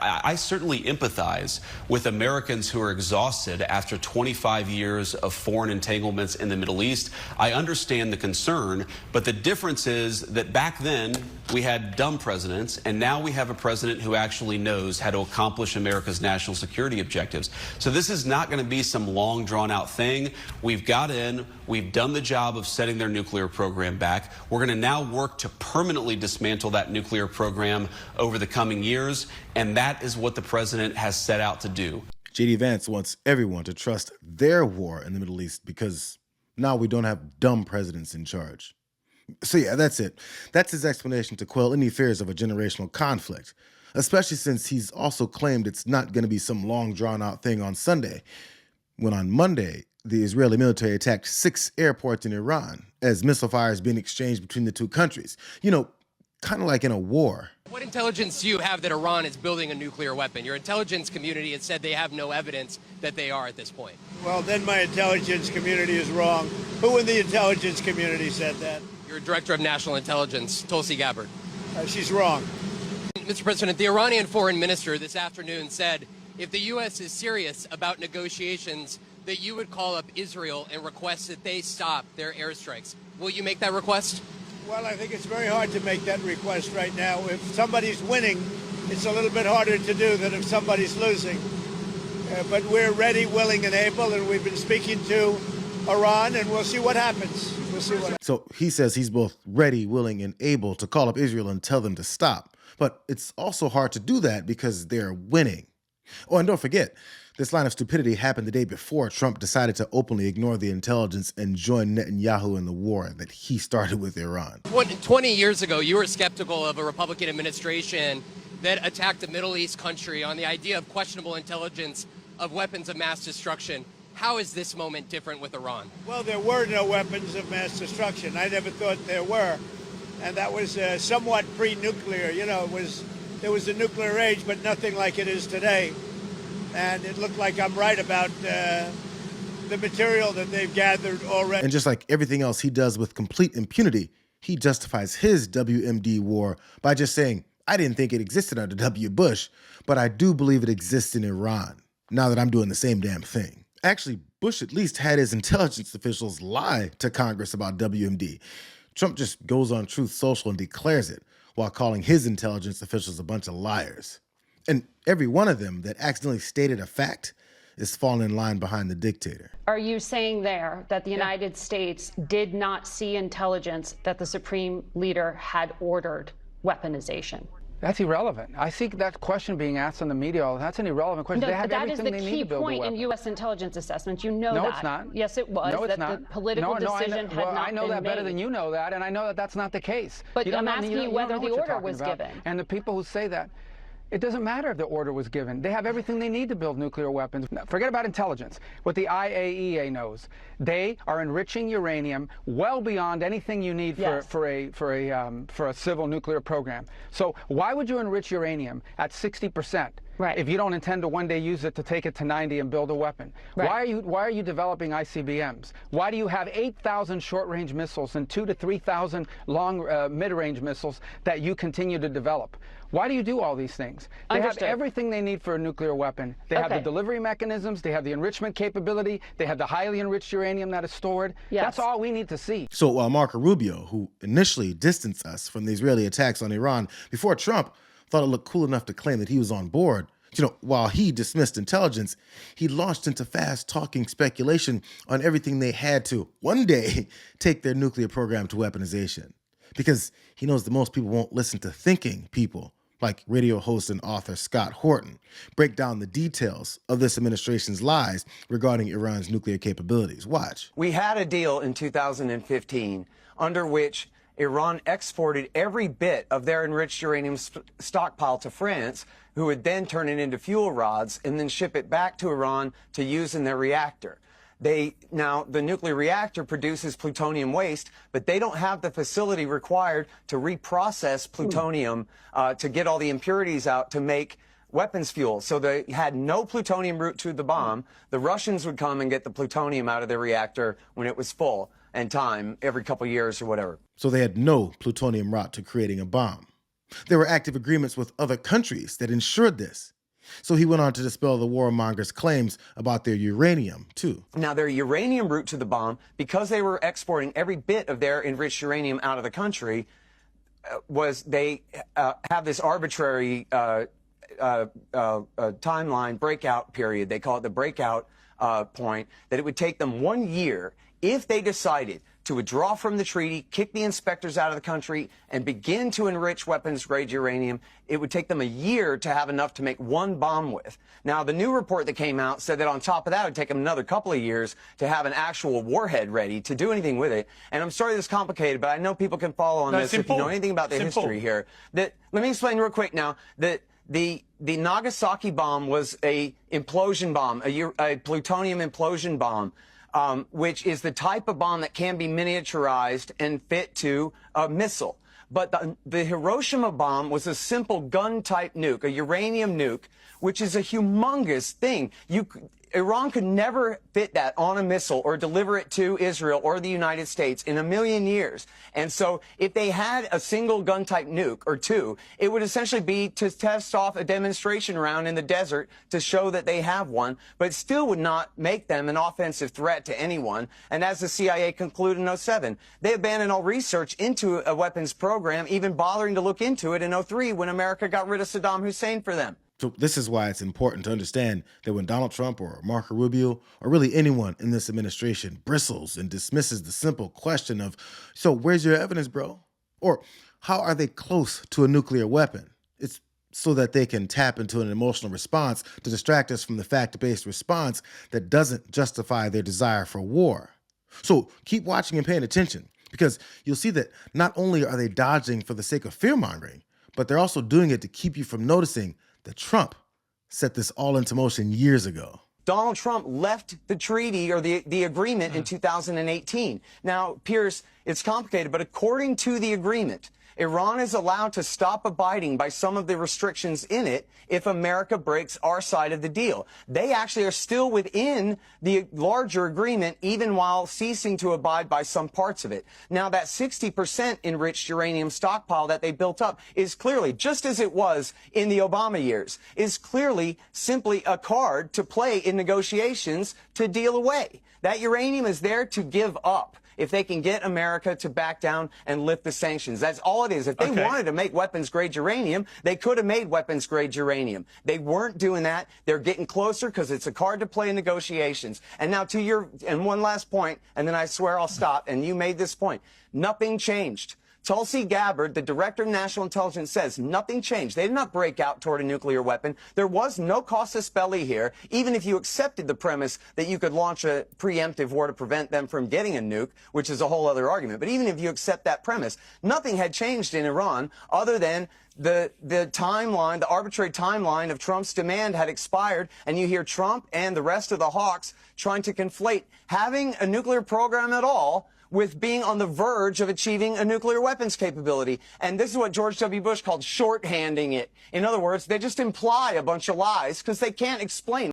I certainly empathize with Americans who are exhausted after 25 years of foreign entanglements in the Middle East. I understand the concern, but the difference is that back then we had dumb presidents, and now we have a president who actually knows how to accomplish America's national security objectives. So this is not going to be some long, drawn-out thing. We've got in, we've done the job of setting their nuclear program back. We're going to now work to permanently dismantle that nuclear program over the coming years, and that is what the president has set out to do. J.D. Vance wants everyone to trust their war in the Middle East because now we don't have dumb presidents in charge. So yeah, that's it. That's his explanation to quell any fears of a generational conflict, especially since he's also claimed it's not going to be some long drawn-out thing on Sunday, when on Monday, the Israeli military attacked 6 airports in Iran as missile fire is being exchanged between the two countries. You know, kind of like in a war. What intelligence do you have that Iran is building a nuclear weapon? Your intelligence community has said they have no evidence that they are at this point. Well, then my intelligence community is wrong. Who in the intelligence community said that? Your director of national intelligence, Tulsi Gabbard. She's wrong. Mr. President, the Iranian foreign minister this afternoon said if the U.S. is serious about negotiations, that you would call up Israel and request that they stop their airstrikes. Will you make that request? Well, I think it's very hard to make that request right now. If somebody's winning, it's a little bit harder to do than if somebody's losing. But we're ready, willing, and able, and we've been speaking to Iran, and we'll see what happens. We'll see what happens. So he says he's both ready, willing, and able to call up Israel and tell them to stop. But it's also hard to do that because they're winning. Oh, and don't forget, this line of stupidity happened the day before Trump decided to openly ignore the intelligence and join Netanyahu in the war that he started with Iran. 20 years ago, you were skeptical of a Republican administration that attacked a Middle East country on the idea of questionable intelligence of weapons of mass destruction. How is this moment different with Iran? Well, there were no weapons of mass destruction. I never thought there were. And that was somewhat pre-nuclear. You know, there was a nuclear age, but nothing like it is today. And it looked like I'm right about the material that they've gathered already. And just like everything else he does with complete impunity, he justifies his WMD war by just saying, I didn't think it existed under W. Bush, but I do believe it exists in Iran, now that I'm doing the same damn thing. Actually, Bush at least had his intelligence officials lie to Congress about WMD. Trump just goes on Truth Social and declares it, while calling his intelligence officials a bunch of liars. And every one of them that accidentally stated a fact is falling in line behind the dictator. Are you saying there that the United States did not see intelligence that the Supreme Leader had ordered weaponization? That's irrelevant. I see that question being asked in the media. That's an irrelevant question. No, they have but that is everything the they need key to build a point weapon. in U.S. intelligence assessments. You know that. No, it's not. Yes, it was. No, it's that not. The political decision had not been made. I know that better than you know that, and I know that that's not the case. But I'm asking you whether the order was given. And the people who say that, it doesn't matter if the order was given. They have everything they need to build nuclear weapons. Now, forget about intelligence. What the IAEA knows, they are enriching uranium well beyond anything you need for a civil nuclear program. So why would you enrich uranium at 60%? Right. If you don't intend to one day use it to take it to 90 and build a weapon? Right. Why are you developing ICBMs? Why do you have 8,000 short-range missiles and 2,000 to 3,000 long mid-range missiles that you continue to develop? Why do you do all these things? They have everything they need for a nuclear weapon. They have the delivery mechanisms, they have the enrichment capability, they have the highly enriched uranium that is stored. Yes. That's all we need to see. So while Marco Rubio, who initially distanced us from the Israeli attacks on Iran before Trump, thought it looked cool enough to claim that he was on board, you know, while he dismissed intelligence, he launched into fast-talking speculation on everything they had to, one day, take their nuclear program to weaponization. Because he knows that most people won't listen to thinking people, like radio host and author Scott Horton, break down the details of this administration's lies regarding Iran's nuclear capabilities. Watch. We had a deal in 2015 under which Iran exported every bit of their enriched uranium stockpile to France, who would then turn it into fuel rods and then ship it back to Iran to use in their reactor. Now, the nuclear reactor produces plutonium waste, but they don't have the facility required to reprocess plutonium to get all the impurities out to make weapons fuel. So they had no plutonium route to the bomb. The Russians would come and get the plutonium out of their reactor when it was full and time every couple years or whatever. So they had no plutonium route to creating a bomb. There were active agreements with other countries that ensured this. So he went on to dispel the warmongers' claims about their uranium, too. Now, their uranium route to the bomb, because they were exporting every bit of their enriched uranium out of the country, was they have this arbitrary timeline breakout period. They call it the breakout point, that it would take them 1 year if they decided to withdraw from the treaty, kick the inspectors out of the country, and begin to enrich weapons-grade uranium. It would take them a year to have enough to make one bomb with. Now, the new report that came out said that on top of that, it would take them another couple of years to have an actual warhead ready to do anything with it. And I'm sorry this is complicated, but I know people can follow on this if you know anything about the history here. Let me explain real quick now that the Nagasaki bomb was a implosion bomb, a plutonium implosion bomb. Which is the type of bomb that can be miniaturized and fit to a missile. But the Hiroshima bomb was a simple gun-type nuke, a uranium nuke, which is a humongous thing. Iran could never fit that on a missile or deliver it to Israel or the United States in a million years. And so if they had a single gun-type nuke or two, it would essentially be to test off a demonstration round in the desert to show that they have one, but it still would not make them an offensive threat to anyone. And as the CIA concluded in 2007, they abandoned all research into a weapons program, even bothering to look into it in 2003 when America got rid of Saddam Hussein for them. So this is why it's important to understand that when Donald Trump or Marco Rubio or really anyone in this administration bristles and dismisses the simple question of, so where's your evidence, bro? Or how are they close to a nuclear weapon? It's so that they can tap into an emotional response to distract us from the fact-based response that doesn't justify their desire for war. So keep watching and paying attention, because you'll see that not only are they dodging for the sake of fear-mongering, but they're also doing it to keep you from noticing that Trump set this all into motion years ago. Donald Trump left the treaty or the agreement in 2018. Now, Pierce, it's complicated, but according to the agreement, Iran is allowed to stop abiding by some of the restrictions in it if America breaks our side of the deal. They actually are still within the larger agreement, even while ceasing to abide by some parts of it. Now, that 60% enriched uranium stockpile that they built up is clearly, just as it was in the Obama years, is clearly simply a card to play in negotiations to deal away. That uranium is there to give up if they can get America to back down and lift the sanctions. That's all it is. If they wanted to make weapons-grade uranium, they could have made weapons-grade uranium. They weren't doing that. They're getting closer because it's a card to play in negotiations. And now and one last point, and then I swear I'll stop, and you made this point. Nothing changed. Tulsi Gabbard, the director of national intelligence, says nothing changed. They did not break out toward a nuclear weapon. There was no casus belli here, even if you accepted the premise that you could launch a preemptive war to prevent them from getting a nuke, which is a whole other argument. But even if you accept that premise, nothing had changed in Iran other than the timeline, the arbitrary timeline of Trump's demand had expired, and you hear Trump and the rest of the hawks trying to conflate having a nuclear program at all with being on the verge of achieving a nuclear weapons capability. And this is what George W. Bush called shorthanding it. In other words, they just imply a bunch of lies because they can't explain